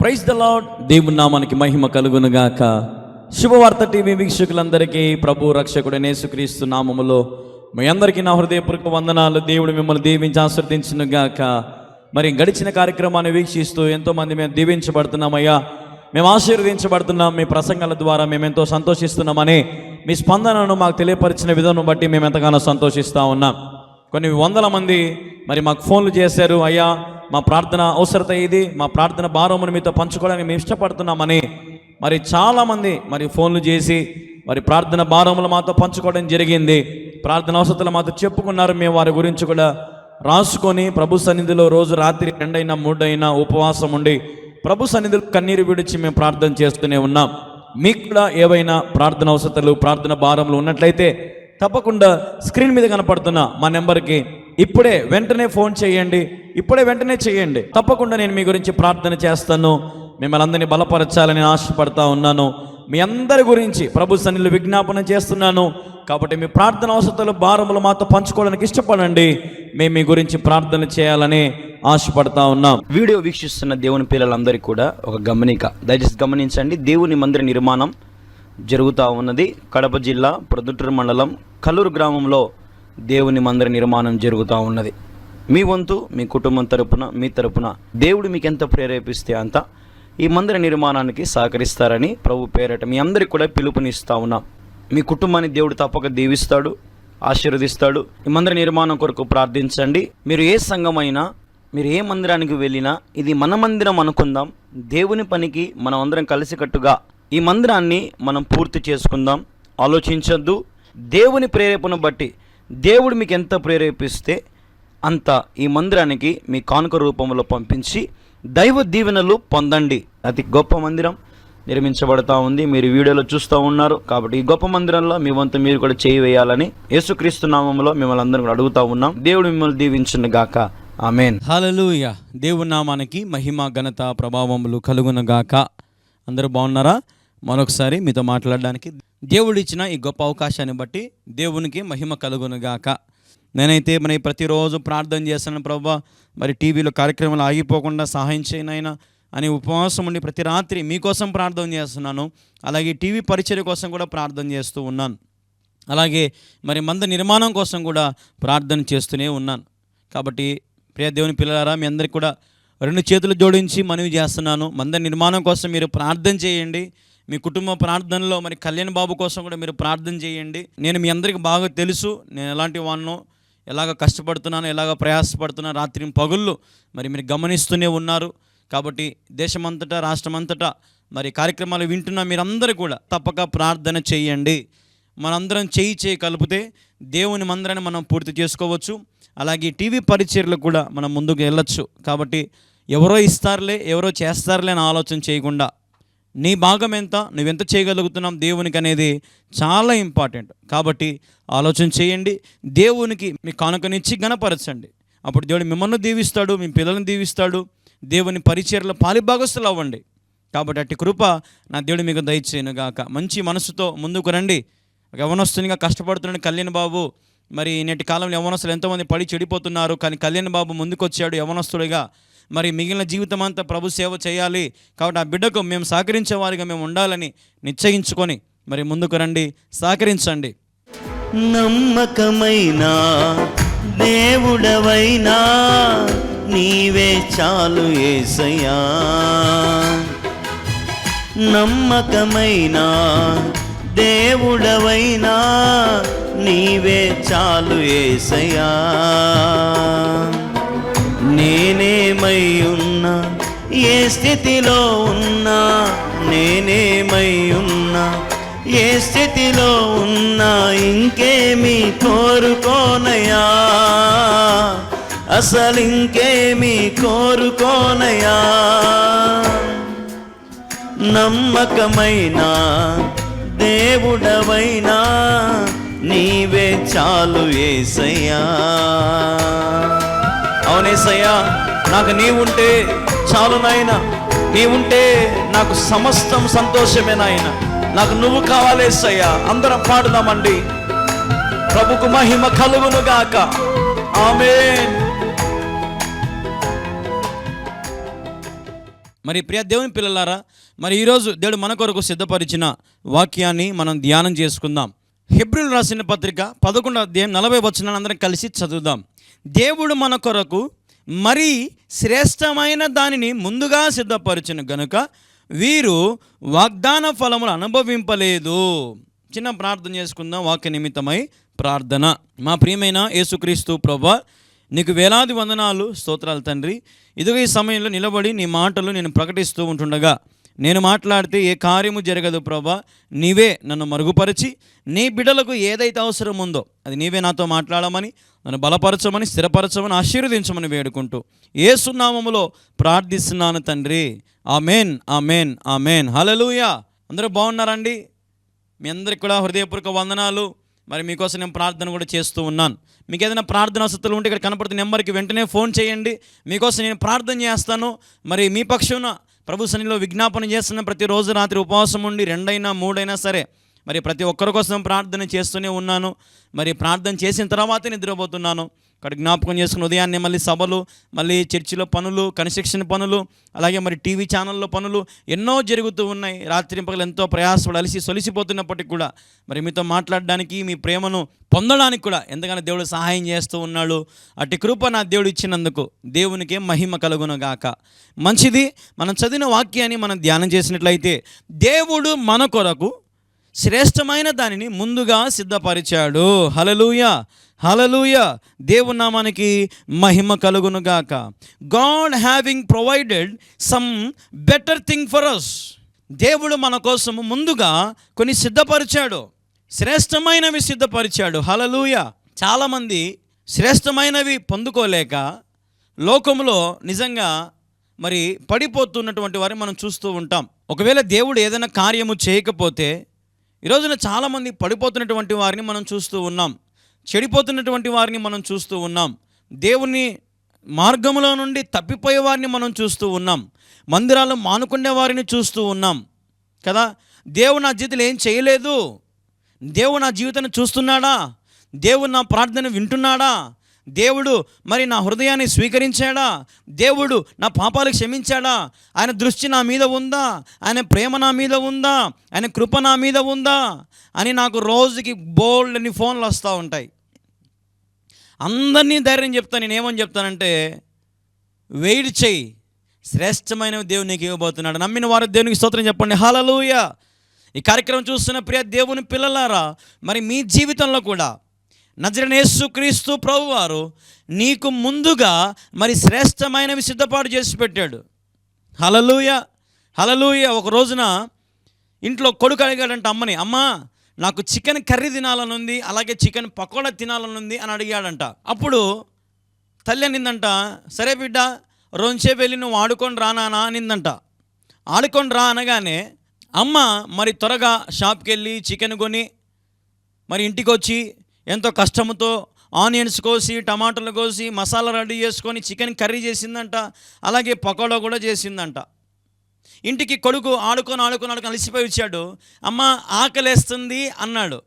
Praise the lord. దేవుని నామానికి మహిమ కలుగునుగాక. శుభవార్త టీవీ వీక్షకులందరికీ ప్రభు రక్షకుడైన యేసుక్రీస్తు నామములో మీ అందరికీ నా హృదయపూర్వక వందనాలు. దేవుడు మిమ్మల్ని దీవించి ఆశీర్వదించునుగాక. మరి గడిచిన కార్యక్రమాన్ని వీక్షిస్తూ ఎంతోమంది మేము దీవించబడుతున్నామయ్యా, మేము ఆశీర్వదించబడుతున్నాం, మీ ప్రసంగాల ద్వారా మేము ఎంతో సంతోషిస్తున్నామని మీ స్పందనను మాకు తెలియపరిచిన విధానం బట్టి మేము ఎంతగానో సంతోషిస్తూ ఉన్నాం. కొన్ని వందల మంది మరి మాకు ఫోన్లు చేశారు, అయ్యా మా ప్రార్థన అవసరత ఇది, మా ప్రార్థన భారమును మీతో పంచుకోవడానికి మేము ఇష్టపడుతున్నామని మరి చాలామంది మరి ఫోన్లు చేసి మరి ప్రార్థన భారములు మాతో పంచుకోవడం జరిగింది. ప్రార్థన అవసరతలు మాతో చెప్పుకున్నారు. మేము వారి గురించి కూడా రాసుకొని ప్రభు సన్నిధిలో రోజు రాత్రి 2 అయినా 3 అయినా ఉపవాసం ఉండి ప్రభు సన్నిధిలో కన్నీరు విడిచి మేము ప్రార్థన చేస్తూనే ఉన్నాం. మీకు కూడా ఏవైనా ప్రార్థన అవసరతలు, ప్రార్థన భారములు ఉన్నట్లయితే తప్పకుండా స్క్రీన్ మీద కనపడుతున్న మా నెంబర్కి ఇప్పుడే వెంటనే ఫోన్ చేయండి, వెంటనే చేయండి. తప్పకుండా నేను మీ గురించి ప్రార్థన చేస్తాను. మిమ్మల్ని అందరినీ బలపరచాలని ఆశపడతా ఉన్నాను. మీ అందరి గురించి ప్రభు సన్నిధిలో విజ్ఞాపన చేస్తున్నాను. కాబట్టి మీ ప్రార్థన అవసరతలు, భారములు మాతో పంచుకోవడానికి ఇష్టపడండి. మేము మీ గురించి ప్రార్థన చేయాలని ఆశపడతా ఉన్నాం. వీడియో వీక్షిస్తున్న దేవుని పిల్లలందరికీ కూడా ఒక గమనిక, దయచేసి గమనించండి. దేవుని మందిర నిర్మాణం జరుగుతూ ఉన్నది. కడప జిల్లా ప్రొద్దుటూరు మండలం కల్లూరు గ్రామంలో దేవుని మందిర నిర్మాణం జరుగుతూ ఉన్నది. మీ వంతు, మీ కుటుంబం తరపున, మీ తరపున దేవుడు మీకు ఎంత ప్రేరేపిస్తే అంత ఈ మందిర నిర్మాణానికి సహకరిస్తారని ప్రభు పేరట మీ అందరికీ కూడా పిలుపునిస్తూ ఉన్నాం. మీ కుటుంబాన్ని దేవుడు తప్పక దీవిస్తాడు, ఆశీర్వదిస్తాడు. ఈ మందిర నిర్మాణం కొరకు ప్రార్థించండి. మీరు ఏ సంఘమైనా, మీరు ఏ మందిరానికి వెళ్ళినా ఇది మన మందిరం అనుకుందాం. దేవుని పనికి మనం అందరం కలిసికట్టుగా ఈ మందిరాన్ని మనం పూర్తి చేసుకుందాం. ఆలోచించద్దు. దేవుని ప్రేరేపణ బట్టి దేవుడు మీకు ఎంత ప్రేరేపిస్తే అంత ఈ మందిరానికి మీ కానుక రూపంలో పంపించి దైవ దీవెనలు పొందండి. అతి గొప్ప మందిరం నిర్మించబడతా ఉంది. మీరు వీడియోలో చూస్తూ ఉన్నారు. కాబట్టి ఈ గొప్ప మందిరంలో మీ వంతు మీరు కూడా చేయి వేయాలని యేసుక్రీస్తు నామంలో మిమ్మల్ని అందరం కూడా అడుగుతూ ఉన్నాం. దేవుడు మిమ్మల్ని దీవించును గాక. ఆమేన్. హల్లెలూయా. దేవుని నామానికి మహిమ, ఘనత, ప్రభావములు కలుగును గాక. అందరూ బాగున్నారా? మరొకసారి మీతో మాట్లాడడానికి దేవుడు ఇచ్చిన ఈ గొప్ప అవకాశాన్ని బట్టి దేవునికి మహిమ కలుగును గాక. నేనైతే మరి ప్రతిరోజు ప్రార్థన చేస్తాను, ప్రభువా మరి టీవీలో కార్యక్రమాలు ఆగిపోకుండా సహాయం చేయనైనా అని ఉపవాసం ఉండి ప్రతి రాత్రి మీకోసం ప్రార్థన చేస్తున్నాను. అలాగే టీవీ పరిచర్య కోసం కూడా ప్రార్థన చేస్తూ ఉన్నాను. అలాగే మరి మందిర నిర్మాణం కోసం కూడా ప్రార్థన చేస్తూనే ఉన్నాను. కాబట్టి ప్రియ దేవుని పిల్లలారా, మీ అందరికీ కూడా 2 చేతులు జోడించి మనవి చేస్తున్నాను. మందిర నిర్మాణం కోసం మీరు ప్రార్థన చేయండి. మీ కుటుంబ ప్రార్థనలో మరి కళ్యాణ్ బాబు కోసం కూడా మీరు ప్రార్థన చేయండి. నేను మీ అందరికీ బాగా తెలుసు, నేను ఎలాంటి వాడినో, ఎలాగ కష్టపడుతున్నాను, ఎలాగ ప్రయాసపడుతున్నాను, రాత్రి పగుళ్ళు మరి మీరు గమనిస్తూనే ఉన్నారు. కాబట్టి దేశమంతటా, రాష్ట్రమంతటా మరి కార్యక్రమాలు వింటున్న మీరందరూ కూడా తప్పక ప్రార్థన చేయండి. మనందరం చేయి కలిపితే దేవుని మందిరాన్ని మనం పూర్తి చేసుకోవచ్చు. అలాగే టీవీ పరిచర్యలు కూడా మనం ముందుకు వెళ్ళొచ్చు. కాబట్టి ఎవరో ఇస్తారులే, ఎవరో చేస్తారులే అని ఆలోచన చేయకుండా నీ భాగం ఎంత, నువ్వెంత చేయగలుగుతున్నాం దేవునికి అనేది చాలా ఇంపార్టెంట్. కాబట్టి ఆలోచన చేయండి. దేవునికి మీ కానుకనిచ్చి ఘనపరచండి. అప్పుడు దేవుడు మిమ్మల్ని దీవిస్తాడు, మీ పిల్లల్ని దీవిస్తాడు. దేవుని పరిచర్యలో పాలిభాగస్తులు అవ్వండి. కాబట్టి అట్టి కృప నా దేవుడు మీకు దయచేయనుగాక. మంచి మనసుతో ముందుకు రండి. యవ్వనస్తునిగా కష్టపడుతున్నాడు కళ్యాణ్ బాబు. మరి నేటి కాలంలో యవ్వనస్తులు ఎంతోమంది పడి చెడిపోతున్నారు. కానీ కళ్యాణ్ బాబు ముందుకు వచ్చాడు యవ్వనస్తుడిగా. మరి మిగిలిన జీవితం అంతా ప్రభు సేవ చేయాలి. కాబట్టి ఆ బిడ్డకు మేము సహకరించే వారిగా మేము ఉండాలని నిశ్చయించుకొని మరి ముందుకు రండి, సహకరించండి. నమ్మకమైన దేవుడవైనా నీవే చాలు యేసయ్యా. నమ్మకమైన దేవుడవైనా నీవే చాలు యేసయ్యా. నేనేమై ఉన్నా, ఏ స్థితిలో ఉన్నా, నేనేమై ఉన్నా, ఏ స్థితిలో ఉన్నా, ఇంకేమీ కోరుకోనయా, అసలు ఇంకేమీ కోరుకోనయా. నమ్మకమైన దేవుడవైనా నీవే చాలు యేసయ్యా. అవునేసయ్యా, నాకు నీవుంటే చాలు నాయనా, నీవుంటే నాకు సమస్తం సంతోషమే నాయనా. నాకు నువ్వు కావాలేసయ్యా. అందరం పాడుదామండి. ప్రభుకు మహిమ కలుగును గాక. ఆమేన్. మరి ప్రియ దేవుని పిల్లలారా, మరి ఈరోజు దేవుడు మన కొరకు సిద్ధపరిచిన వాక్యాన్ని మనం ధ్యానం చేసుకుందాం. హెబ్రీయులు రాసిన పత్రిక 11వ అధ్యాయం 40 వచనాలను అందరం కలిసి చదువుదాం. దేవుడు మన కొరకు మరీ శ్రేష్టమైన దానిని ముందుగా సిద్ధపరిచిన గనుక వీరు వాగ్దాన ఫలములు అనుభవింపలేదు. చిన్న ప్రార్థన చేసుకుందాం. వాక్య నిమిత్తమై ప్రార్థన. మా ప్రియమైన యేసుక్రీస్తు ప్రభువా, నీకు వేలాది వందనాలు, స్తోత్రాలు తండ్రి. ఇదిగో ఈ సమయంలో నిలబడి నీ మాటలు నేను ప్రకటిస్తూ ఉంటుండగా నేను మాట్లాడితే ఏ కార్యము జరగదు ప్రభా. నీవే నన్ను మరుగుపరిచి నీ బిడ్డలకు ఏదైతే అవసరం ఉందో అది నీవే నాతో మాట్లాడమని, నన్ను బలపరచమని, స్థిరపరచమని, ఆశీర్వదించమని వేడుకుంటూ యేసు నామములో ప్రార్థిస్తున్నాను తండ్రి. Amen, amen, amen. హల్లెలూయా. అందరూ బాగున్నారండి? మీ అందరికి కూడా హృదయపూర్వక వందనాలు. మరి మీకోసం నేను ప్రార్థన కూడా చేస్తూ ఉన్నాను. మీకు ఏదైనా ప్రార్థన వసతులు ఉంటే ఇక్కడ కనపడుతున్న నెంబర్కి వెంటనే ఫోన్ చేయండి. మీకోసం నేను ప్రార్థన చేస్తాను. మరి మీ పక్షున ప్రభు సన్నిధిలో విజ్ఞాపన చేస్తున్న ప్రతిరోజు రాత్రి ఉపవాసం ఉండి 2 అయినా 3 అయినా సరే మరి ప్రతి ఒక్కరి కోసం ప్రార్థన చేస్తూనే ఉన్నాను. మరి ప్రార్థన చేసిన తర్వాతే నిద్రపోతున్నాను. ఇక్కడ జ్ఞాపకం చేసుకుని ఉదయాన్నే మళ్ళీ సభలు, మళ్ళీ చర్చిలో పనులు, కన్స్ట్రక్షన్ పనులు, అలాగే మరి టీవీ ఛానల్లో పనులు ఎన్నో జరుగుతూ ఉన్నాయి. రాత్రి పగలు ఎంతో ప్రయాసపడి అలిసి సొలిసిపోతున్నప్పటికి కూడా మరి మీతో మాట్లాడడానికి, మీ ప్రేమను పొందడానికి కూడా ఎంతగానో దేవుడు సహాయం చేస్తూ ఉన్నాడు. అట్టి కృప నా దేవుడు ఇచ్చినందుకు దేవునికే మహిమ కలుగును గాక. మంచిది. మనం చదివిన వాక్యాన్ని మనం ధ్యానం చేసినట్లయితే దేవుడు మన కొరకు శ్రేష్టమైన దానిని ముందుగా సిద్ధపరిచాడు. హల్లెలూయా, హల్లెలూయా. దేవుని నామానికి మహిమ కలుగును గాక. God having provided some better thing for us. దేవుడు మన కోసం ముందుగా కొన్ని సిద్ధపరిచాడు, శ్రేష్టమైనవి సిద్ధపరిచాడు. హల్లెలూయా. చాలామంది శ్రేష్టమైనవి పొందుకోలేక లోకంలో నిజంగా మరి పడిపోతున్నటువంటి వారిని మనం చూస్తూ ఉంటాం. ఒకవేళ దేవుడు ఏదైనా కార్యము చేయకపోతే ఈ రోజున చాలామంది పడిపోతున్నటువంటి వారిని మనం చూస్తూ ఉన్నాం, చెడిపోతున్నటువంటి వారిని మనం చూస్తూ ఉన్నాం, దేవుని మార్గంలో నుండి తప్పిపోయే వారిని మనం చూస్తూ ఉన్నాం, మందిరాలు మానుకునే వారిని చూస్తూ ఉన్నాం కదా. దేవుడు నా జీవితంలో ఏం చేయలేదు, దేవుడు నా జీవితాన్ని చూస్తున్నాడా, దేవుడు నా ప్రార్థన వింటున్నాడా, దేవుడు మరి నా హృదయాన్ని స్వీకరించాడా, దేవుడు నా పాపాలు క్షమించాడా, ఆయన దృష్టి నా మీద ఉందా, ఆయన ప్రేమ నా మీద ఉందా, ఆయన కృప నా మీద ఉందా అని నాకు రోజుకి బోల్డ్ అని ఫోన్లు వస్తూ ఉంటాయి. అందరినీ ధైర్యం చెప్తాను. నేనేమని చెప్తానంటే, వెయిట్ చెయ్యి, శ్రేష్టమైన దేవుడు నీకు ఇవ్వబోతున్నాడు. నమ్మిన వారు దేవునికి స్తోత్రం చెప్పండి. హల్లెలూయా. ఈ కార్యక్రమం చూస్తున్న ప్రియ దేవుని పిల్లలారా, మరి మీ జీవితంలో కూడా నజరేయుడైన యేసుక్రీస్తు ప్రభువారు నీకు ముందుగా మరి శ్రేష్టమైనవి సిద్ధపాటు చేసి పెట్టాడు. హల్లెలూయా, హల్లెలూయా. ఒక రోజున ఇంట్లో కొడుకు అడిగాడంట అమ్మని, అమ్మా నాకు చికెన్ కర్రీ తినాలనుంది, అలాగే చికెన్ పకోడా తినాలనుంది అని అడిగాడంట. అప్పుడు తల్లి అనిందంట, సరే బిడ్డ రోజుసేపు వెళ్ళి నువ్వు ఆడుకొని రా నాన్న అనిందంట. ఆడుకొని రా అనగానే అమ్మ మరి త్వరగా షాప్కి వెళ్ళి చికెన్ కొని మరి ఇంటికి వచ్చి ఎంతో కష్టంతో ఆనియన్స్ కోసి, టమాటాలు కోసి, మసాలా రెడీ చేసుకొని చికెన్ కర్రీ చేసిందంట, అలాగే పకోడా కూడా చేసిందంట. ఇంటికి కొడుకు ఆడుకొని అలసిపోయి వచ్చాడు. అమ్మ ఆకలేస్తుంది అన్నాడు.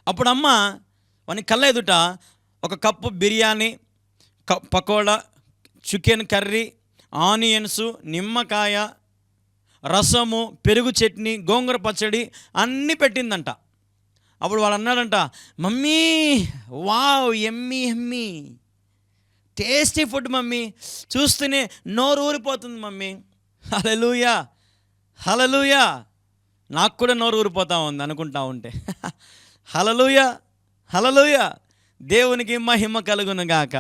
అప్పుడు అమ్మ వాని కళ్ళ ఎదుట ఒక cup biryani, pakoda, chicken curry, onions, నిమ్మకాయ, రసము, పెరుగు చట్నీ, గోంగూర పచ్చడి అన్నీ పెట్టిందంట. అప్పుడు వాడు అన్నాడంట, mummy wow Emmy Emmy tasty food mummy, చూస్తూనే నోరు ఊరిపోతుంది మమ్మీ. హల్లెలూయా, హల్లెలూయా. నాకు కూడా నోరు ఊరిపోతా ఉంది అనుకుంటా ఉంటే. హల్లెలూయా, హల్లెలూయా. దేవునికి మహిమ కలుగును గాక.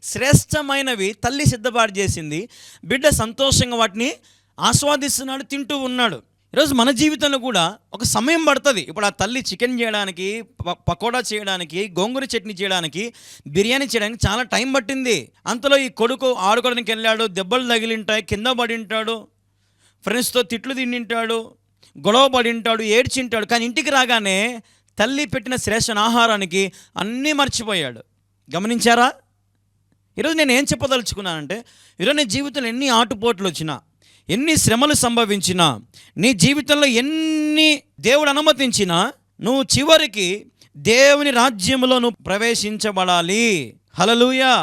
శ్రేష్టమైనవి తల్లి సిద్ధపాటు చేసింది, బిడ్డ సంతోషంగా వాటిని ఆస్వాదిస్తున్నాడు, తింటూ ఉన్నాడు. ఈరోజు మన జీవితంలో కూడా ఒక సమయం పడుతుంది. ఇప్పుడు ఆ తల్లి చికెన్ చేయడానికి, పకోడా చేయడానికి, గోంగూర చట్నీ చేయడానికి, బిర్యానీ చేయడానికి చాలా టైం పట్టింది. అంతలో ఈ కొడుకు ఆడుకోవడానికి వెళ్ళాడు, దెబ్బలు తగిలింటాయి, కింద పడింటాడు, ఫ్రెండ్స్తో తిట్లు తింటాడు, గొడవ పడింటాడు, ఏడ్చింటాడు. కానీ ఇంటికి రాగానే తల్లి పెట్టిన శ్రేష్ఠ ఆహారానికి అన్నీ మర్చిపోయాడు. గమనించారా? ఈరోజు నేను ఏం చెప్పదలుచుకున్నానంటే, ఈరోజు నీ జీవితంలో ఎన్ని ఆటుపోట్లు వచ్చినా, ఎన్ని శ్రమలు సంభవించినా, నీ జీవితంలో ఎన్ని దేవుడు అనుమతించినా, నువ్వు చివరికి దేవుని రాజ్యంలో నువ్వు ప్రవేశించబడాలి. హల్లెలూయా.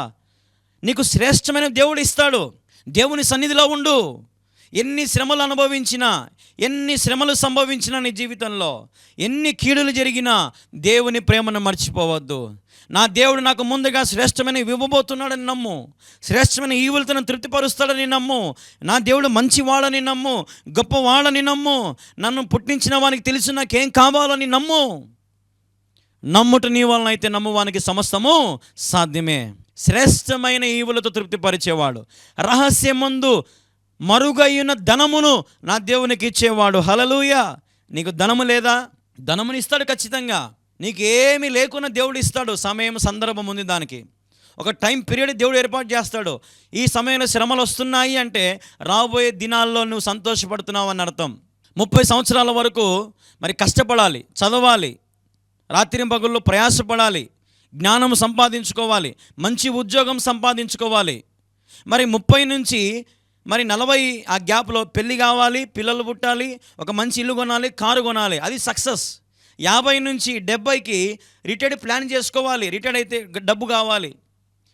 నీకు శ్రేష్టమైన దేవుడు ఇస్తాడు. దేవుని సన్నిధిలో ఉండు. ఎన్ని శ్రమలు అనుభవించినా, ఎన్ని శ్రమలు సంభవించినా నీ జీవితంలో, ఎన్ని కీడులు జరిగినా దేవుని ప్రేమను మర్చిపోవద్దు. నా దేవుడు నాకు ముందుగా శ్రేష్టమైన ఇవ్వబోతున్నాడని నమ్ము. శ్రేష్టమైన ఈవులతో తృప్తిపరుస్తాడని నమ్ము. నా దేవుడు మంచివాడని నమ్ము, గొప్పవాడని నమ్ము. నన్ను పుట్టించిన వానికి తెలుసు నాకేం కావాలని నమ్ము. నమ్ముట నీ వలన అయితే నమ్మువానికి సమస్తము సాధ్యమే. శ్రేష్టమైన ఈవులతో తృప్తిపరిచేవాడు, రహస్యమందు మరుగైన ధనమును నా దేవునికి ఇచ్చేవాడు. హల్లెలూయా. నీకు ధనము లేదా? ధనముని ఇస్తాడు ఖచ్చితంగా. నీకు ఏమీ లేకున్నా దేవుడు ఇస్తాడు. సమయం, సందర్భం ఉంది దానికి. ఒక టైం పీరియడ్ దేవుడు ఏర్పాటు చేస్తాడు. ఈ సమయంలో శ్రమలు వస్తున్నాయి అంటే రాబోయే దినాల్లో నువ్వు సంతోషపడుతున్నావు అని అర్థం. 30 సంవత్సరాల వరకు మరి కష్టపడాలి, చదవాలి, రాత్రి పగుళ్ళు ప్రయాసపడాలి, జ్ఞానం సంపాదించుకోవాలి, మంచి ఉద్యోగం సంపాదించుకోవాలి. మరి 30 నుంచి మరి 40 ఆ గ్యాప్లో పెళ్ళి కావాలి, పిల్లలు పుట్టాలి, ఒక మంచి ఇల్లు కొనాలి, కారు కొనాలి, అది సక్సెస్. 50 నుంచి 70కి రిటైర్డ్ ప్లాన్ చేసుకోవాలి. రిటైర్డ్ అయితే డబ్బు కావాలి,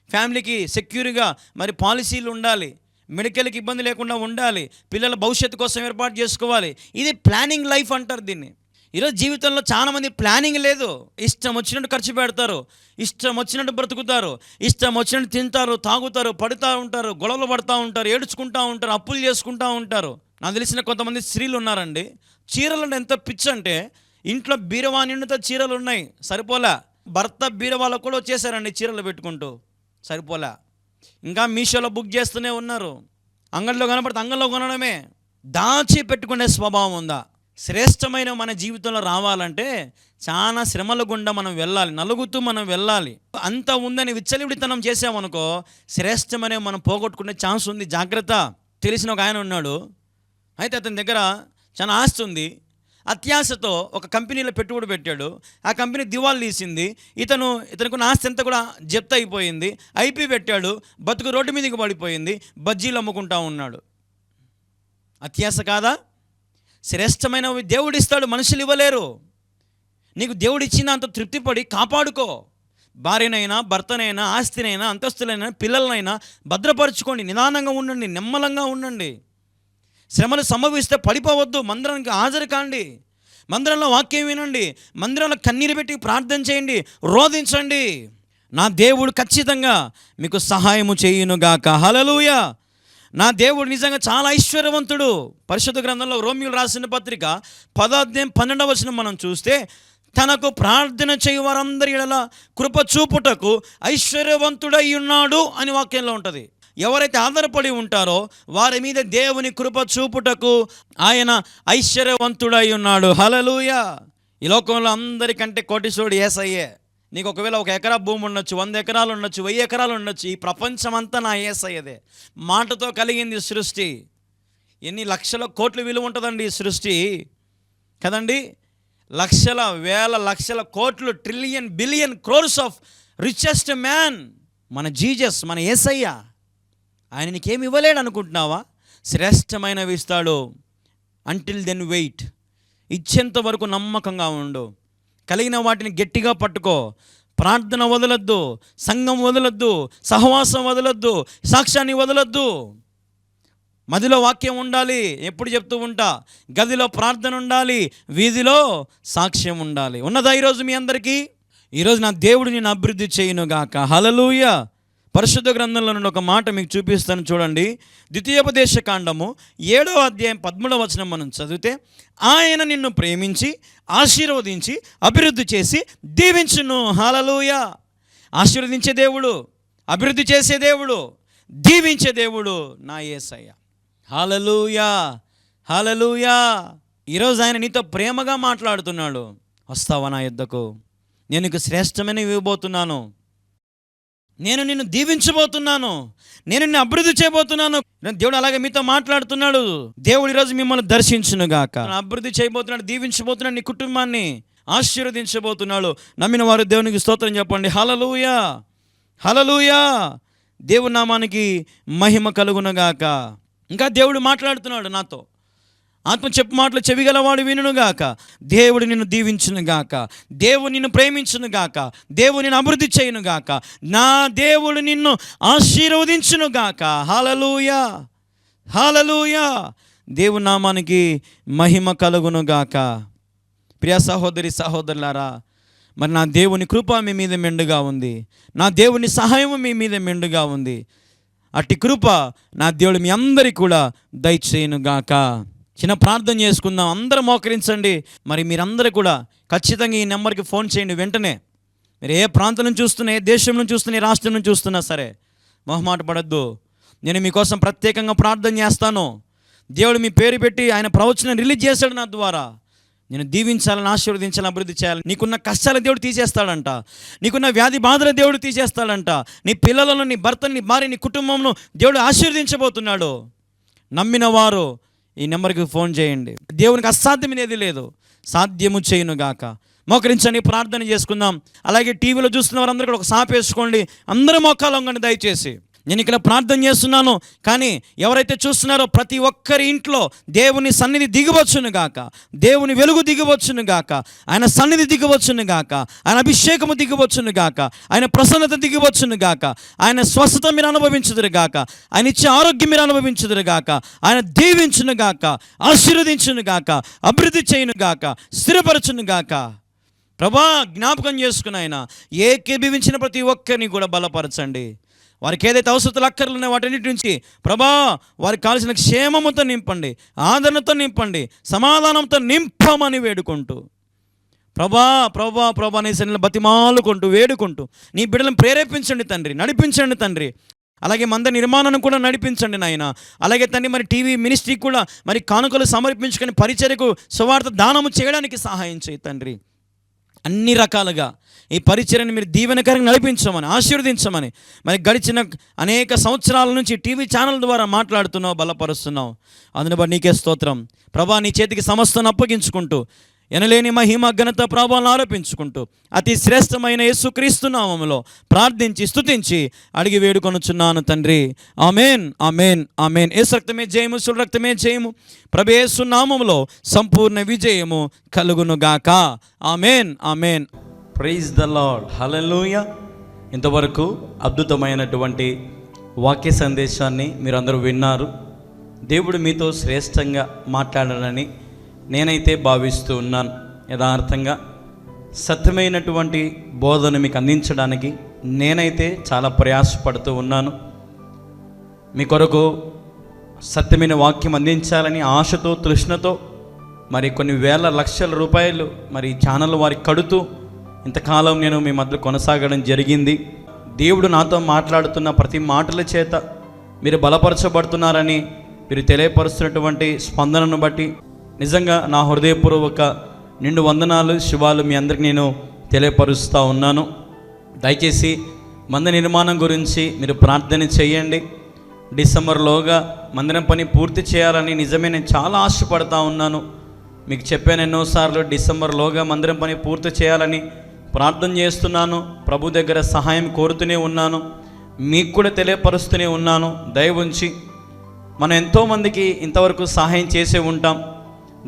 ఫ్యామిలీకి సెక్యూర్గా మరి పాలసీలు ఉండాలి, మెడికల్కి ఇబ్బంది లేకుండా ఉండాలి, పిల్లల భవిష్యత్తు కోసం ఏర్పాటు చేసుకోవాలి. ఇది ప్లానింగ్ లైఫ్ అంటారు దీన్ని. ఈరోజు జీవితంలో చాలామంది ప్లానింగ్ లేదు. ఇష్టం వచ్చినట్టు ఖర్చు పెడతారు, ఇష్టం వచ్చినట్టు బ్రతుకుతారు, ఇష్టం వచ్చినట్టు తింటారు, తాగుతారు, పడుతూ ఉంటారు, గొడవలు పడుతూ ఉంటారు, ఏడ్చుకుంటూ ఉంటారు, అప్పులు చేసుకుంటూ ఉంటారు. నాకు తెలిసిన కొంతమంది స్త్రీలు ఉన్నారండి, చీరలు అంటే ఎంత పిచ్చి అంటే ఇంట్లో బీరవా నిండుతో చీరలు ఉన్నాయి, సరిపోలే. భర్త బీరవాళ్ళకు కూడా వచ్చేసారండి చీరలు పెట్టుకుంటూ, సరిపోలే. ఇంకా మీషోలో బుక్ చేస్తూనే ఉన్నారు. అంగడిలో కనపడితే అంగడిలో కొనడమే. దాచి పెట్టుకునే స్వభావం ఉందా? శ్రేష్టమైన మన జీవితంలో రావాలంటే చాలా శ్రమల గుండా మనం వెళ్ళాలి, నలుగుతూ మనం వెళ్ళాలి. అంత ఉందని విచ్చలివిడితనం చేసామనుకో శ్రేష్టమనే మనం పోగొట్టుకునే ఛాన్స్ ఉంది. జాగ్రత్త. తెలిసిన ఒక ఆయన ఉన్నాడు, అయితే అతని దగ్గర చాలా ఆస్తి ఉంది. అత్యాశతో ఒక కంపెనీలో పెట్టుబడి పెట్టాడు. ఆ కంపెనీ దివాళా తీసింది. ఇతనికి ఆస్తి అంతా కూడా జప్తు అయిపోయింది. ఐపీ పెట్టాడు, బతుకు రోడ్డు మీదకి పడిపోయింది. బజ్జీలు అమ్ముకుంటా ఉన్నాడు. అత్యాశ కాదా? శ్రేష్టమైనవి దేవుడు ఇస్తాడు, మనుషులు ఇవ్వలేరు. నీకు దేవుడు ఇచ్చిన అంత తృప్తిపడి కాపాడుకో. భార్యనైనా, భర్తనైనా, ఆస్తినైనా, అంతస్తులైనా, పిల్లలనైనా భద్రపరచుకోండి. నిదానంగా ఉండండి, నిమ్మలంగా ఉండండి. శ్రమలు సంభవిస్తే పడిపోవద్దు. మందిరానికి హాజరు కాండి, మందిరంలో వాక్యం వినండి, మందిరంలో కన్నీరు పెట్టి ప్రార్థన చేయండి, రోధించండి. నా దేవుడు ఖచ్చితంగా మీకు సహాయము చేయునుగాక. హల్లెలూయా. నా దేవుడు నిజంగా చాలా ఐశ్వర్యవంతుడు. పరిశుద్ధ గ్రంథంలో రోమీయులు రాసిన పత్రిక 10:12 మనం చూస్తే, తనకు ప్రార్థన చేయు వారందరి ఎడల కృప చూపుటకు ఐశ్వర్యవంతుడై ఉన్నాడు అని వాక్యంలో ఉంటుంది. ఎవరైతే ఆధారపడి ఉంటారో వారి మీద దేవుని కృప చూపుటకు ఆయన ఐశ్వర్యవంతుడై ఉన్నాడు. హల్లెలూయా. ఈ లోకంలో అందరికంటే కోటీశ్వరుడు యేసయ్యే. నీకు ఒకవేళ 1 ఎకరా భూమి ఉండొచ్చు, 100 ఎకరాలు ఉండొచ్చు, 1000 ఎకరాలు ఉండొచ్చు. ఈ ప్రపంచమంతా నా యేసయ్యదే. మాటతో కలిగింది సృష్టి. ఎన్ని లక్షల కోట్ల విలువ ఉంటుందండి ఈ సృష్టి కదండి. లక్షల, వేల, లక్షల కోట్లు, trillion, billion, crores of richest man మన జీసస్, మన యేసయ్య. ఆయన నీకేమి ఇవ్వలేడు అనుకుంటున్నావా? శ్రేష్టమైనవి ఇస్తాడు. Until then wait. ఇచ్చేంత వరకు నమ్మకంగా ఉండు. కలిగిన వాటిని గట్టిగా పట్టుకో. ప్రార్థన వదలొద్దు, సంఘం వదలొద్దు, సహవాసం వదలొద్దు, సాక్ష్యాన్ని వదలొద్దు. మదిలో వాక్యం ఉండాలి, ఎప్పుడు చెప్తూ ఉంటా. గదిలో ప్రార్థన ఉండాలి, వీధిలో సాక్ష్యం ఉండాలి. ఉన్నదా ఈరోజు మీ అందరికీ? ఈరోజు నా దేవుడు నేను అభివృద్ధి చేయునుగాక. హల్లెలూయా. పరిశుద్ధ గ్రంథంలో నుండి ఒక మాట మీకు చూపిస్తాను చూడండి. ద్వితీయోపదేశ కాండము 7వ అధ్యాయం 13వ వచనం మనం చదివితే, ఆయన నిన్ను ప్రేమించి ఆశీర్వదించి అభివృద్ధి చేసి దీవించును. హల్లెలూయా. ఆశీర్వదించే దేవుడు, అభివృద్ధి చేసే దేవుడు, దీవించే దేవుడు నా యేసయ్య. హల్లెలూయా, హల్లెలూయా. ఈరోజు ఆయన నీతో ప్రేమగా మాట్లాడుతున్నాడు. వస్తావా నా యుద్ధకు? నేను నీకు శ్రేష్టమైనవి ఇవ్వబోతున్నాను, నేను నిన్ను దీవించబోతున్నాను, నేను నిన్ను అభివృద్ధి చేయబోతున్నాను. దేవుడు అలాగే మీతో మాట్లాడుతున్నాడు. దేవుడు ఈరోజు మిమ్మల్ని దర్శించునుగాక. అభివృద్ధి చేయబోతున్నాడు, దీవించబోతున్నాడు, నీ కుటుంబాన్ని ఆశీర్వదించబోతున్నాడు. నమ్మిన వారు దేవునికి స్తోత్రం చెప్పండి. హల్లెలూయా, హల్లెలూయా. దేవుని నామానికి మహిమ కలుగునుగాక. ఇంకా దేవుడు మాట్లాడుతున్నాడు నాతో. ఆత్మ చెప్పు మాటలు చెవిగలవాడు వినుగాక. దేవుడు నిన్ను దీవించునుగాక, దేవుడు నిన్ను ప్రేమించునుగాక, దేవుడు నిన్ను అభివృద్ధి చేయునుగాక, నా దేవుడు నిన్ను ఆశీర్వదించునుగాక. హల్లెలూయా, హల్లెలూయా. దేవుని నామానికి మహిమ కలుగునుగాక. ప్రియ సహోదరి సహోదరులారా, మరి నా దేవుని కృప మీ మీద మెండుగా ఉంది, నా దేవుని సహాయం మీ మీద మెండుగా ఉంది. అట్టి కృప నా దేవుడు మీ అందరికీ కూడా దయచేయునుగాక. చిన్న ప్రార్థన చేసుకుందాం, అందరూ మోకరించండి. మరి మీరందరూ కూడా ఖచ్చితంగా ఈ నెంబర్కి ఫోన్ చేయండి. వెంటనే మీరు ఏ ప్రాంతం నుంచి చూస్తున్నా, ఏ దేశం నుంచి చూస్తున్నా, ఏ రాష్ట్రం నుంచి చూస్తున్నా సరే మొహమాట పడద్దు. నేను మీకోసం ప్రత్యేకంగా ప్రార్థన చేస్తాను. దేవుడు మీ పేరు పెట్టి ఆయన ప్రవచనం రిలీజ్ చేశాడు నా ద్వారా. నేను దీవించాలని, ఆశీర్వదించాలని, అభివృద్ధి చేయాలి. నీకున్న కష్టాలు దేవుడు తీసేస్తాడంట, నీకున్న వ్యాధి బాధలు దేవుడు తీసేస్తాడంట, నీ పిల్లలను, నీ భర్తని, నీ భార్య, నీ కుటుంబంను దేవుడు ఆశీర్వదించబోతున్నాడు. నమ్మిన వారు ఈ నెంబర్కి ఫోన్ చేయండి. దేవునికి అసాధ్యమనేది లేదు, సాధ్యము చేయునుగాక. మోకరించండి, ప్రార్థన చేసుకుందాం. అలాగే టీవీలో చూస్తున్న వారందరూ కూడా ఒక సాపేసుకోండి. అందరూ మోకాలు వంగండి దయచేసి. నేను ఇక్కడ ప్రార్థన చేస్తున్నాను, కానీ ఎవరైతే చూస్తున్నారో ప్రతి ఒక్కరి ఇంట్లో దేవుని సన్నిధి దిగవచ్చును గాక, దేవుని వెలుగు దిగవచ్చును గాక, ఆయన సన్నిధి దిగవచ్చును గాక, ఆయన అభిషేకము దిగవచ్చును గాక, ఆయన ప్రసన్నత దిగవచ్చును గాక, ఆయన స్వస్థత మీరు అనుభవించుదురు గాక, ఆయన ఇచ్చే ఆరోగ్యం మీరు అనుభవించుదురు గాక, ఆయన దీవించును గాక, ఆశీర్వదించును గాక, అభివృద్ధి చేయును గాక, స్థిరపరచును గాక. ప్రభా, జ్ఞాపకం చేసుకుని ఆయన ఏకీభవించిన ప్రతి ఒక్కరిని కూడా బలపరచండి. వారికి ఏదైతే అవసరాలు అక్కర్లు ఉన్నాయో వాటన్నిటి నుంచి ప్రభా వారికి కావాల్సిన క్షేమముతో నింపండి, ఆదరణతో నింపండి, సమాధానంతో నింపమని వేడుకుంటూ ప్రభా ప్రభా ప్రభా నీ సన్నిధిలో బతిమాలుకుంటూ వేడుకుంటూ నీ బిడ్డలను ప్రేరేపించండి తండ్రి, నడిపించండి తండ్రి. అలాగే మంద నిర్మాణాన్ని కూడా నడిపించండి నాయన. అలాగే తండ్రి మరి టీవీ మినిస్ట్రీకి కూడా మరి కానుకలు సమర్పించుకొని పరిచర్యకు సువార్త దానము చేయడానికి సహాయం చేయి తండ్రి. అన్ని రకాలుగా ఈ పరిచర్యను మీరు దీవెనకరంగా నడిపించమని, ఆశీర్వదించమని. మరి గడిచిన అనేక సంవత్సరాల నుంచి టీవీ ఛానల్ ద్వారా మాట్లాడుతున్నావు, బలపరుస్తున్నావు. అందుని బట్టి నీకే స్తోత్రం ప్రభా. నీ చేతికి సమస్తాన్ని అప్పగించుకుంటూ ఎనలేని మహిమ ఘనత ప్రభావాలను ఆరోపించుకుంటూ అతి శ్రేష్టమైన యేసుక్రీస్తు నామములో ప్రార్థించి స్తుతించి అడిగి వేడుకొనుచున్నాను తండ్రి. ఆమేన్, ఆమేన్, ఆమేన్. యేసు రక్తమే జయము, సుల రక్తమే జయము. ప్రభు యేసు నామములో సంపూర్ణ విజయము కలుగునుగాక. ఆమేన్, ఆమేన్. ప్రైజ్ ద లార్డ్, హల్లెలూయా. ఇంతవరకు అద్భుతమైనటువంటి వాక్య సందేశాన్ని మీరందరూ విన్నారు. దేవుడు మీతో శ్రేష్టంగా మాట్లాడాలని నేనైతే భావిస్తూ ఉన్నాను. యథార్థంగా సత్యమైనటువంటి బోధన మీకు అందించడానికి నేనైతే చాలా ప్రయాసపడుతూ ఉన్నాను. మీ కొరకు సత్యమైన వాక్యం అందించాలని ఆశతో, తృష్ణతో మరి కొన్ని వేల లక్షల రూపాయలు మరి ఛానల్ వారికి కడుతూ ఇంతకాలం నేను మీ మధ్య కొనసాగడం జరిగింది. దేవుడు నాతో మాట్లాడుతున్న ప్రతి మాటల చేత మీరు బలపరచబడుతున్నారని మీరు తెలియపరుస్తున్నటువంటి స్పందనను బట్టి నిజంగా నా హృదయపూర్వక నిండు వందనాలు, శుభాలు మీ అందరికి నేను తెలియపరుస్తూ ఉన్నాను. దయచేసి మంద నిర్మాణం గురించి మీరు ప్రార్థన చేయండి. డిసెంబర్లోగా మందిరం పని పూర్తి చేయాలని నిజమే నేను చాలా ఆశపడతా ఉన్నాను. మీకు చెప్పాను ఎన్నోసార్లు, డిసెంబర్లోగా మందిరం పని పూర్తి చేయాలని ప్రార్థన చేస్తున్నాను. ప్రభు దగ్గర సహాయం కోరుతూనే ఉన్నాను, మీకు కూడా తెలియపరుస్తూనే ఉన్నాను. దయ ఉంచి మనం ఎంతోమందికి ఇంతవరకు సహాయం చేసే ఉంటాం,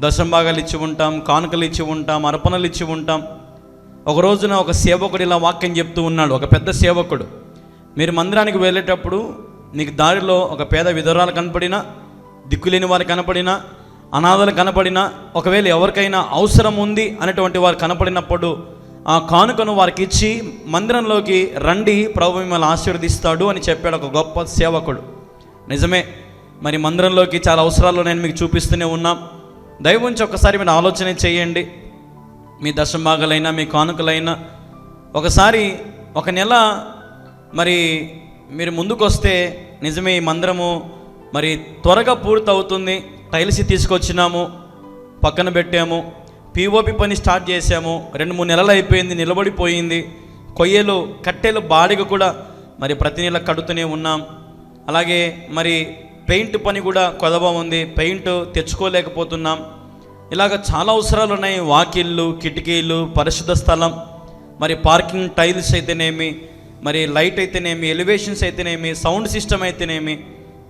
దశంభాగాలు ఇచ్చి ఉంటాం, కానుకలు ఇచ్చి ఉంటాం, అర్పణలు ఇచ్చి ఉంటాం. ఒక రోజున ఒక సేవకుడు ఇలా వాక్యం చెప్తూ ఉన్నాడు. ఒక పెద్ద సేవకుడు, మీరు మందిరానికి వెళ్ళేటప్పుడు మీకు దారిలో ఒక పేద విధవరాలు కనపడినా, దిక్కులేని వారు కనపడినా, అనాథలు కనపడినా, ఒకవేళ ఎవరికైనా అవసరం ఉంది అనేటువంటి వారు కనపడినప్పుడు ఆ కానుకను వారికి ఇచ్చి మందిరంలోకి రండి, ప్రభు మిమ్మల్ని ఆశీర్వదిస్తాడు అని చెప్పాడు ఒక గొప్ప సేవకుడు. నిజమే, మరి మందిరంలోకి చాలా అవసరాలు నేను మీకు చూపిస్తూనే ఉన్నాం. దయవుంచి ఒకసారి మీరు ఆలోచన చేయండి. మీ దశంభాగాలైనా, మీ కానుకలైనా ఒకసారి ఒక నెల మరి మీరు ముందుకు వస్తే నిజమే ఈ మందిరము మరి త్వరగా పూర్తవుతుంది. టైల్స్ తీసుకొచ్చినాము, పక్కన పెట్టాము, పిఓపి పని స్టార్ట్ చేసాము, 2-3 నెలలు అయిపోయింది, నిలబడిపోయింది. కొయ్యలు, కట్టెలు బాడిగ కూడా మరి ప్రతి నెల కడుతూనే ఉన్నాం. అలాగే మరి పెయింట్ పని కూడా కొదవ ఉంది, పెయింట్ తెచ్చుకోలేకపోతున్నాం. ఇలాగ చాలా అవసరాలు ఉన్నాయి. వాకిళ్ళు, కిటికీలు, పరిశుద్ధ స్థలం, మరి పార్కింగ్ టైల్స్ అయితేనేమి, మరి లైట్ అయితేనేమి, ఎలివేషన్స్ అయితేనేమి, సౌండ్ సిస్టమ్ అయితేనేమి.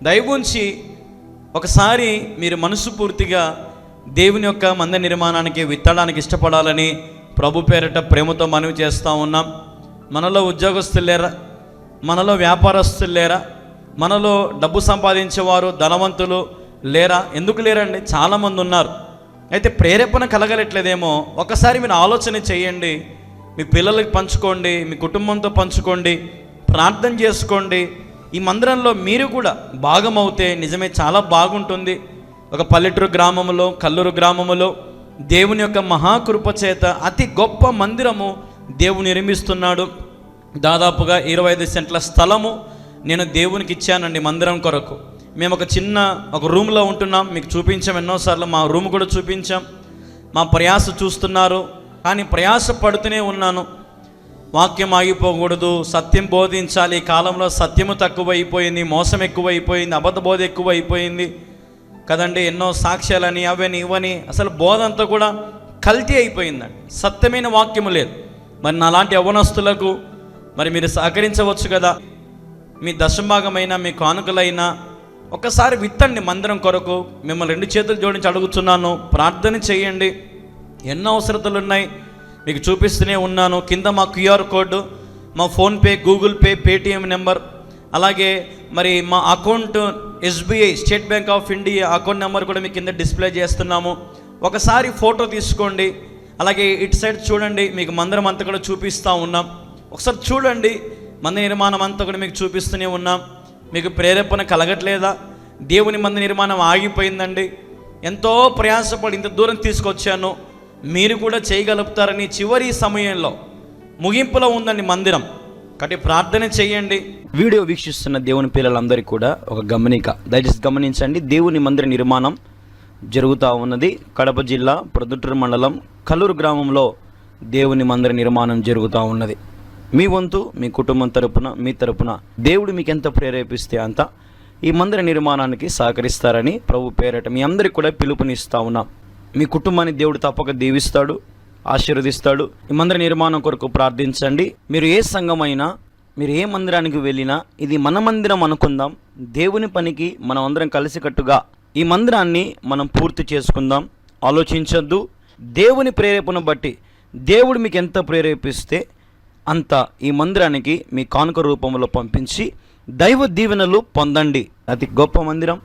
దయవుంచి ఒకసారి మీరు మనసు పూర్తిగా దేవుని యొక్క మందిర నిర్మాణానికి విత్తడానికి ఇష్టపడాలని ప్రభు పేరిట ప్రేమతో మనవి చేస్తూ ఉన్నాం. మనలో ఉద్యోగస్తులు లేరా? మనలో వ్యాపారస్తులు లేరా? మనలో డబ్బు సంపాదించేవారు, ధనవంతులు, లేరా? ఎందుకు లేరండి? చాలామంది ఉన్నారు. అయితే ప్రేరేపణ కలగలట్లేదేమో. ఒకసారి మీరు ఆలోచన చేయండి. మీ పిల్లలకి పంచుకోండి, మీ కుటుంబంతో పంచుకోండి, ప్రార్థన చేసుకోండి. ఈ మందిరంలో మీరు కూడా భాగమవుతే నిజమే చాలా బాగుంటుంది. ఒక పల్లెటూరు గ్రామంలో, కల్లూరు గ్రామములో దేవుని యొక్క మహాకృప చేత అతి గొప్ప మందిరము దేవుడు నిర్మిస్తున్నాడు. దాదాపుగా 25 సెంట్ల స్థలము నేను దేవునికి ఇచ్చానండి మందిరం కొరకు. మేము ఒక రూమ్లో ఉంటున్నాం. మీకు చూపించాం ఎన్నోసార్లు, మా రూమ్ కూడా చూపించాం. మా ప్రయాస చూస్తున్నారు. కానీ ప్రయాస పడుతూనే ఉన్నాను. వాక్యం ఆగిపోకూడదు, సత్యం బోధించాలి. ఈ కాలంలో సత్యము తక్కువైపోయింది, మోసం ఎక్కువైపోయింది, అబద్ధ బోధ ఎక్కువైపోయింది కదండి. ఎన్నో సాక్ష్యాలని అవని ఇవని, అసలు బోధ అంతా కూడా కల్తీ అయిపోయిందండి. సత్యమైన వాక్యము లేదు. మరి నాలాంటి యవ్వనస్తులకు మరి మీరు సహకరించవచ్చు కదా. మీ దశభాగమైనా, మీ కానుకలైనా ఒకసారి విత్తండి మందిరం కొరకు. మిమ్మల్ని 2 చేతులు జోడించి అడుగుతున్నాను, ప్రార్థన చేయండి. ఎన్నో అవసరతలు ఉన్నాయి, మీకు చూపిస్తూనే ఉన్నాను. కింద మా QR కోడ్, మా PhonePe, Google pay, Paytm number, అలాగే మరి మా account SBI state bank of India account number కూడా మీకు కింద డిస్ప్లే చేస్తున్నాము. ఒకసారి ఫోటో తీసుకోండి. అలాగే ఇటు సైడ్ చూడండి, మీకు మందిరం అంతా కూడా చూపిస్తూ ఉన్నాం. ఒకసారి చూడండి, మందిర నిర్మాణం అంతా కూడా మీకు చూపిస్తూనే ఉన్నాం. మీకు ప్రేరేపణ కలగట్లేదా? దేవుని మందిర నిర్మాణం ఆగిపోయిందండి. ఎంతో ప్రయాసపడి ఇంత దూరం తీసుకొచ్చాను, మీరు కూడా చేయగలుగుతారని చివరి సమయంలో ముగింపులో ఉందండి మందిరం. కాబట్టి ప్రార్థన చేయండి. వీడియో వీక్షిస్తున్న దేవుని పిల్లలందరికీ కూడా ఒక గమనిక, దయచేసి గమనించండి. దేవుని మందిర నిర్మాణం జరుగుతూ ఉన్నది. కడప జిల్లా ప్రొద్దుటూరు మండలం కల్లూరు గ్రామంలో దేవుని మందిర నిర్మాణం జరుగుతూ ఉన్నది. మీ వంతు, మీ కుటుంబం తరపున, మీ తరపున దేవుడు మీకు ఎంత ప్రేరేపిస్తే అంత ఈ మందిర నిర్మాణానికి సహకరిస్తారని ప్రభు పేరట మీ అందరికీ కూడా పిలుపునిస్తూ ఉన్నాం. మీ కుటుంబాన్ని దేవుడు తప్పక దీవిస్తాడు, ఆశీర్వదిస్తాడు. ఈ మందిర నిర్మాణం కొరకు ప్రార్థించండి. మీరు ఏ సంఘమైనా, మీరు ఏ మందిరానికి వెళ్ళినా ఇది మన మందిరం అనుకుందాం. దేవుని పనికి మనం అందరం కలిసికట్టుగా ఈ మందిరాన్ని మనం పూర్తి చేసుకుందాం. ఆలోచించొద్దు. దేవుని ప్రేరేపణ బట్టి దేవుడు మీకు ఎంత ప్రేరేపిస్తే అంత ఈ మందిరానికి మీ కానుక రూపంలో పంపించి దైవ దీవెనలు పొందండి. అతి గొప్ప మందిరం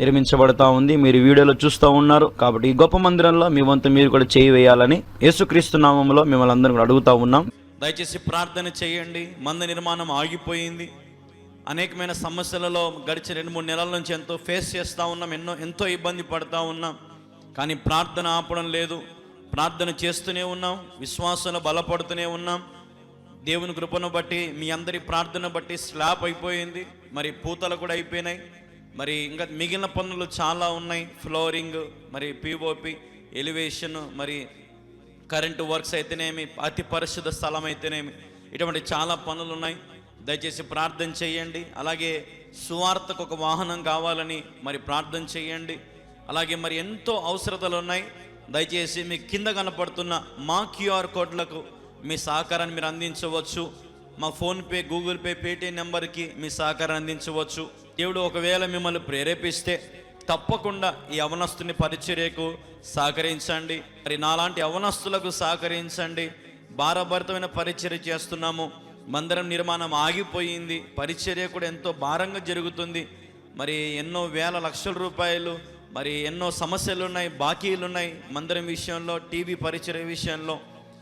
నిర్మించబడతా ఉంది. మీరు వీడియోలో చూస్తూ ఉన్నారు. కాబట్టి ఈ గొప్ప మందిరంలో మీ వంతు మీరు కూడా చేయి వేయాలని యేసుక్రీస్తు నామములో మిమ్మల్ని అందరం కూడా అడుగుతూ ఉన్నాం. దయచేసి ప్రార్థన చేయండి. మందిర నిర్మాణం ఆగిపోయింది. అనేకమైన సమస్యలలో గడిచిన 2-3 నెలల నుంచి ఎంతో ఫేస్ చేస్తూ ఉన్నాం. ఎంతో ఇబ్బంది పడుతూ ఉన్నాం. కానీ ప్రార్థన ఆపడం లేదు. ప్రార్థన చేస్తూనే ఉన్నాం. విశ్వాసంలో బలపడుతూనే ఉన్నాం. దేవుని కృపను బట్టి, మీ అందరి ప్రార్థన బట్టి స్లాబ్ అయిపోయింది. మరి పూతలు కూడా అయిపోయినాయి. మరి ఇంకా మిగిలిన పనులు చాలా ఉన్నాయి. ఫ్లోరింగ్, మరి POP, ఎలివేషన్, మరి కరెంటు వర్క్స్ అయితేనేమి, అతి పరిశుద్ధ స్థలం అయితేనేమి, ఇటువంటి చాలా పనులు ఉన్నాయి. దయచేసి ప్రార్థన చేయండి. అలాగే సువార్తకు ఒక వాహనం కావాలని మరి ప్రార్థన చేయండి. అలాగే మరి ఎంతో అవసరతలు ఉన్నాయి. దయచేసి మీకు కింద కనపడుతున్న మా QR కోడ్లకు మీ సహకారాన్ని మీరు అందించవచ్చు. మా ఫోన్పే, గూగుల్ పే, పేటిఎం నెంబర్కి మీ సహకారాన్ని అందించవచ్చు. దేవుడు ఒకవేళ మిమ్మల్ని ప్రేరేపిస్తే తప్పకుండా ఈ యవనస్తుని పరిచర్యకు సహకరించండి. మరి నాలాంటి యవనస్తులకు సహకరించండి. భారభరితమైన పరిచర్య చేస్తున్నాము. మందిరం నిర్మాణం ఆగిపోయింది. పరిచర్య కూడా ఎంతో భారంగా జరుగుతుంది. మరి ఎన్నో వేల లక్షల రూపాయలు, మరి ఎన్నో సమస్యలు ఉన్నాయి, బాకీలు ఉన్నాయి మందిరం విషయంలో, టీవీ పరిచర్య విషయంలో.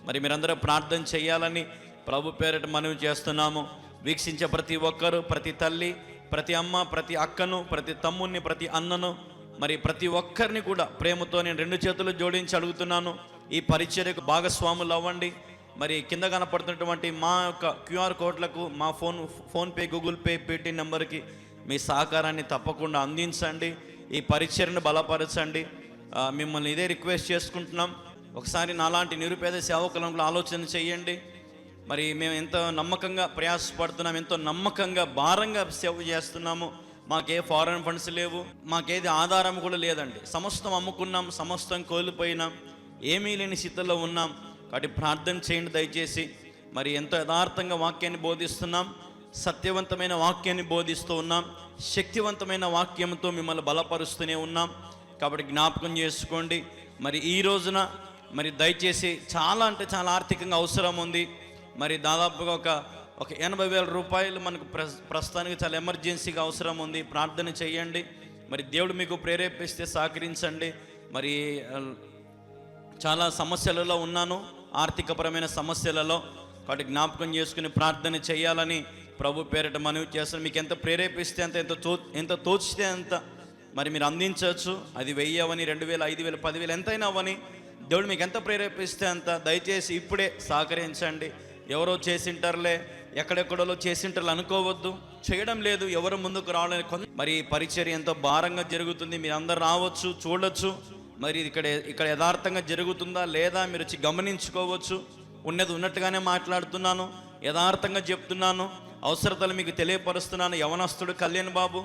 మరి మీరందరూ ప్రార్థన చేయాలని ప్రభు పేరిట మనవి చేస్తున్నాము. వీక్షించే ప్రతి ఒక్కరు, ప్రతి తల్లి, ప్రతి అమ్మ, ప్రతి అక్కను, ప్రతి తమ్ముడిని, ప్రతి అన్నను, మరి ప్రతి ఒక్కరిని కూడా ప్రేమతో నేను 2 చేతులు జోడించి అడుగుతున్నాను. ఈ పరిచర్యకు భాగస్వాములు అవ్వండి. మరి కింద కనపడుతున్నటువంటి మా యొక్క QR కోడ్లకు, మా ఫోన్పే, గూగుల్ పే, పేటిఎం నెంబర్కి మీ సహకారాన్ని తప్పకుండా అందించండి. ఈ పరిచర్యను బలపరచండి. మిమ్మల్ని ఇదే రిక్వెస్ట్ చేసుకుంటున్నాం. ఒకసారి నాలాంటి నిరుపేద సేవకులను ఆలోచన చేయండి. మరి మేము ఎంతో నమ్మకంగా ప్రయాసపడుతున్నాం, ఎంతో నమ్మకంగా భారంగా సేవ చేస్తున్నాము. మాకే ఫారెన్ ఫండ్స్ లేవు, మాకేది ఆధారం కూడా లేదండి. సమస్తం అమ్ముకున్నాం, సమస్తం కోల్పోయినాం, ఏమీ లేని స్థితిలో ఉన్నాం. కాబట్టి ప్రార్థన చేయండి దయచేసి. మరి ఎంతో యథార్థంగా వాక్యాన్ని బోధిస్తున్నాం, సత్యవంతమైన వాక్యాన్ని బోధిస్తూ ఉన్నాం, శక్తివంతమైన వాక్యంతో మిమ్మల్ని బలపరుస్తూనే ఉన్నాం. కాబట్టి జ్ఞాపకం చేసుకోండి. మరి ఈ రోజున మరి దయచేసి చాలా అంటే చాలా ఆర్థికంగా అవసరం ఉంది. మరి దాదాపుగా ఒక 80,000 రూపాయలు మనకు ప్రస్తుతానికి చాలా ఎమర్జెన్సీగా అవసరం ఉంది. ప్రార్థన చేయండి. మరి దేవుడు మీకు ప్రేరేపిస్తే సహకరించండి. మరి చాలా సమస్యలలో ఉన్నాను, ఆర్థికపరమైన సమస్యలలో, కాబట్టి జ్ఞాపకం చేసుకుని ప్రార్థన చేయాలని ప్రభు పేరిట మనవి చేస్తాను. మీకు ఎంత ప్రేరేపిస్తే అంత ఎంత తోచితే అంత మరి మీరు అందించవచ్చు. అది 1000 అవని, 2000, 5000, 10,000 ఎంతైనా అవని, దేవుడు మీకు ఎంత ప్రేరేపిస్తే అంత దయచేసి ఇప్పుడే సహకరించండి. ఎవరో చేసింటారులే, ఎక్కడెక్కడో చేసింటారు అనుకోవద్దు. చేయడం లేదు, ఎవరు ముందుకు రావడానికి. మరి పరిచర్య ఎంతో భారంగా జరుగుతుంది. మీరు అందరు రావచ్చు, చూడొచ్చు. మరి ఇక్కడ యథార్థంగా జరుగుతుందా లేదా మీరు వచ్చి గమనించుకోవచ్చు. ఉన్నది ఉన్నట్టుగానే మాట్లాడుతున్నాను, యథార్థంగా చెప్తున్నాను, అవసరతలు మీకు తెలియపరుస్తున్నాను. యవనస్తుడు కళ్యాణ్ బాబు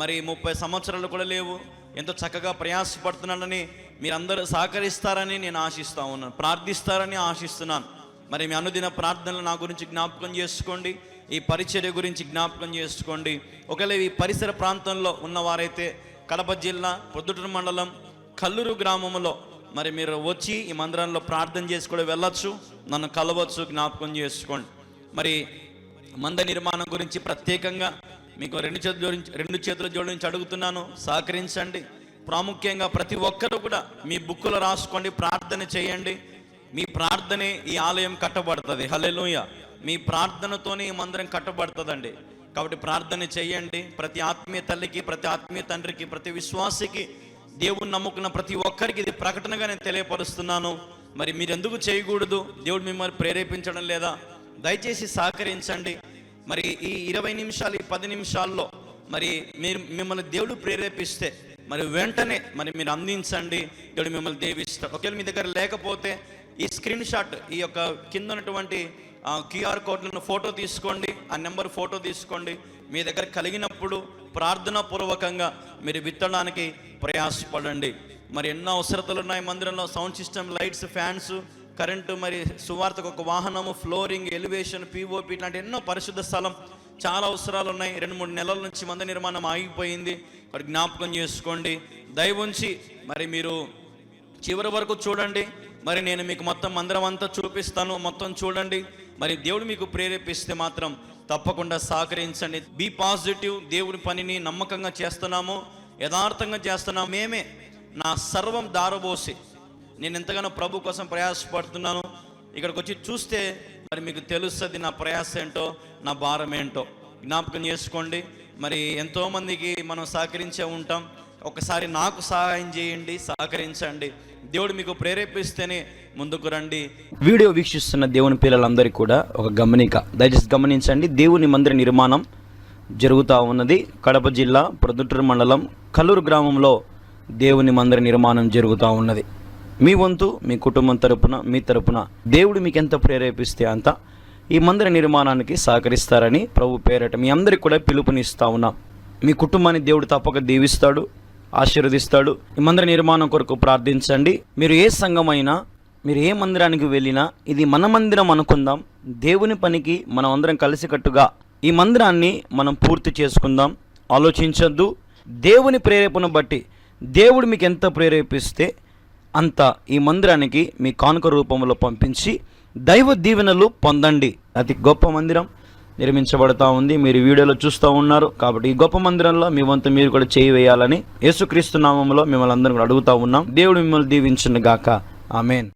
మరి 30 సంవత్సరాలు కూడా లేవు, ఎంతో చక్కగా ప్రయాసపడుతున్నానని మీరందరూ సహకరిస్తారని నేను ఆశిస్తూ ఉన్నాను, ప్రార్థిస్తారని ఆశిస్తున్నాను. మరి మీ అనుదిన ప్రార్థనలు నా గురించి జ్ఞాపకం చేసుకోండి, ఈ పరిచర్య గురించి జ్ఞాపకం చేసుకోండి. ఒకవేళ ఈ పరిసర ప్రాంతంలో ఉన్నవారైతే కడప జిల్లా ప్రొద్దుటూరు మండలం కల్లూరు గ్రామంలో మరి మీరు వచ్చి ఈ మందిరంలో ప్రార్థన చేసి కూడా వెళ్ళొచ్చు, నన్ను కలవచ్చు, జ్ఞాపకం చేసుకోండి. మరి మందిర నిర్మాణం గురించి ప్రత్యేకంగా మీకు రెండు చేతుల జోడించి అడుగుతున్నాను, సహకరించండి. ప్రాముఖ్యంగా ప్రతి ఒక్కరూ కూడా మీ బుక్కులో రాసుకోండి, ప్రార్థన చేయండి. మీ ప్రార్థనే ఈ ఆలయం కట్టబడుతుంది. హల్లెలూయా. మీ ప్రార్థనతోనే ఈ మందిరం కట్టబడుతుందండి. కాబట్టి ప్రార్థన చేయండి. ప్రతి ఆత్మీయ తల్లికి, ప్రతి ఆత్మీయ తండ్రికి, ప్రతి విశ్వాసికి, దేవుని నమ్ముకున్న ప్రతి ఒక్కరికి ఇది ప్రకటనగా నేను తెలియపరుస్తున్నాను. మరి మీరు ఎందుకు చేయకూడదు? దేవుడు మిమ్మల్ని ప్రేరేపించడం లేదా? దయచేసి సహకరించండి. మరి ఈ 20 నిమిషాలు, ఈ 10 నిమిషాల్లో మరి మిమ్మల్ని దేవుడు ప్రేరేపిస్తే మరి వెంటనే మరి మీరు అందించండి, దేవుడు మిమ్మల్ని దీవిస్తాడు. ఒకవేళ మీ దగ్గర లేకపోతే ఈ స్క్రీన్ షాట్, ఈ యొక్క కింద ఉన్నటువంటి QR కోడ్లను ఫోటో తీసుకోండి, ఆ నెంబర్ ఫోటో తీసుకోండి. మీ దగ్గర కలిగినప్పుడు ప్రార్థనా పూర్వకంగా మీరు విత్తడానికి ప్రయాసపడండి. మరి ఎన్నో అవసరతలు ఉన్నాయి మందిరంలో. Sound system, lights, fans, current, మరి సువార్తకు ఒక వాహనము, ఫ్లోరింగ్, ఎలివేషన్, POP, ఇట్లాంటి ఎన్నో పరిశుద్ధ స్థలం, చాలా అవసరాలు ఉన్నాయి. 2-3 నెలల నుంచి మందిర నిర్మాణం ఆగిపోయింది. మరి జ్ఞాపకం చేసుకోండి. దయవుంచి మరి మీరు చివరి వరకు చూడండి. మరి నేను మీకు మొత్తం మందిరం అంతా చూపిస్తాను, మొత్తం చూడండి. మరి దేవుడు మీకు ప్రేరేపిస్తే మాత్రం తప్పకుండా సహకరించండి. Be positive. దేవుని పనిని నమ్మకంగా చేస్తున్నాము, యథార్థంగా చేస్తున్నాము. మేమే నా సర్వం దారబోసి నేను ఎంతగానో ప్రభు కోసం ప్రయాసపడుతున్నాను. ఇక్కడికి వచ్చి చూస్తే మరి మీకు తెలుస్తుంది నా ప్రయాస ఏంటో, నా భారం ఏంటో. జ్ఞాపకం చేసుకోండి. మరి ఎంతోమందికి మనం సహకరించే ఉంటాం. ఒకసారి నాకు సహాయం చేయండి, సహకరించండి. దేవుడు మీకు ప్రేరేపిస్తేనే ముందుకు రండి. వీడియో వీక్షిస్తున్న దేవుని పిల్లలందరికీ కూడా ఒక గమనిక, దయచేసి గమనించండి. దేవుని మందిర నిర్మాణం జరుగుతూ ఉన్నది. కడప జిల్లా ప్రొద్దుటూరు మండలం కల్లూరు గ్రామంలో దేవుని మందిర నిర్మాణం జరుగుతూ ఉన్నది. మీ వంతు, మీ కుటుంబం తరపున, మీ తరపున దేవుడు మీకు ఎంత ప్రేరేపిస్తే అంత ఈ మందిర నిర్మాణానికి సహకరిస్తారని ప్రభు పేరట మీ అందరికీ కూడా పిలుపునిస్తా ఉన్నాం. మీ కుటుంబాన్ని దేవుడు తప్పక దీవిస్తాడు, ఆశీర్వదిస్తాడు. ఈ మందిర నిర్మాణం కొరకు ప్రార్థించండి. మీరు ఏ సంఘమైనా, మీరు ఏ మందిరానికి వెళ్ళినా ఇది మన మందిరం అనుకుందాం. దేవుని పనికి మనం అందరం కలిసికట్టుగా ఈ మందిరాన్ని మనం పూర్తి చేసుకుందాం. ఆలోచించొద్దు. దేవుని ప్రేరేపణ బట్టి దేవుడు మీకు ఎంత ప్రేరేపిస్తే అంత ఈ మందిరానికి మీ కానుక రూపంలో పంపించి దైవ దీవెనలు పొందండి. అతి గొప్ప మందిరం నిర్మించబడతా ఉంది. మీరు వీడియోలో చూస్తూ ఉన్నారు. కాబట్టి ఈ గొప్ప మందిరంలో మీ వంతు మీరు కూడా చేయి వేయాలని యేసుక్రీస్తు నామములో మిమ్మల్ని అందరం కూడా అడుగుతూ ఉన్నాం. దేవుడు మిమ్మల్ని దీవించును గాక. ఆమేన్.